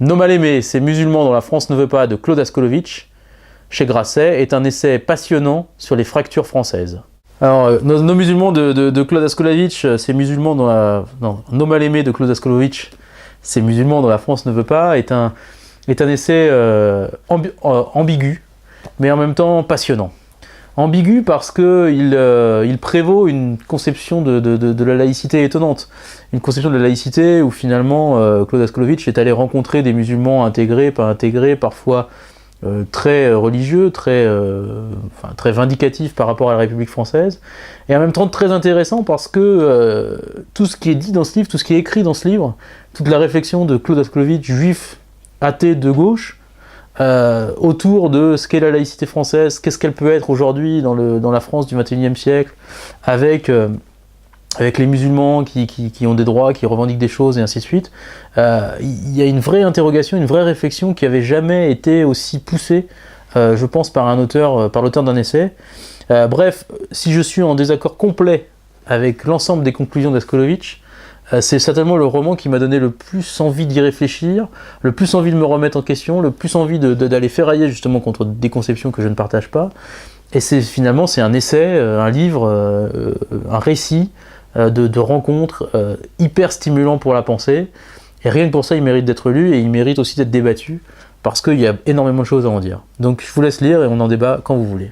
Nos mal-aimés, ces musulmans dont la France ne veut pas, de Claude Askolovitch, chez Grasset, est un essai passionnant sur les fractures françaises. Alors, nos musulmans de Claude Askolovitch, ces musulmans dont Nos mal-aimés de Claude Askolovitch, ces musulmans dont la France ne veut pas, est un essai ambigu, mais en même temps passionnant. Ambigu parce qu'il prévaut une conception de la laïcité étonnante. Une conception de la laïcité où finalement Claude Askolovitch est allé rencontrer des musulmans intégrés, pas intégrés, parfois très religieux, très vindicatifs par rapport à la République française, et en même temps très intéressant parce que tout ce qui est dit dans ce livre, tout ce qui est écrit dans ce livre, toute la réflexion de Claude Askolovitch, juif, athée de gauche, autour de ce qu'est la laïcité française, qu'est-ce qu'elle peut être aujourd'hui dans la France du XXIe siècle, avec les musulmans qui ont des droits, qui revendiquent des choses, et ainsi de suite. Il y a une vraie interrogation, une vraie réflexion qui avait jamais été aussi poussée, je pense, par l'auteur d'un essai. Bref, si je suis en désaccord complet avec l'ensemble des conclusions d'Askolovitch, c'est certainement le roman qui m'a donné le plus envie d'y réfléchir, le plus envie de me remettre en question, le plus envie d'aller ferrailler justement contre des conceptions que je ne partage pas. Et finalement, c'est un essai, un livre, un récit de rencontres hyper stimulant pour la pensée. Et rien que pour ça, il mérite d'être lu et il mérite aussi d'être débattu parce qu'il y a énormément de choses à en dire. Donc je vous laisse lire et on en débat quand vous voulez.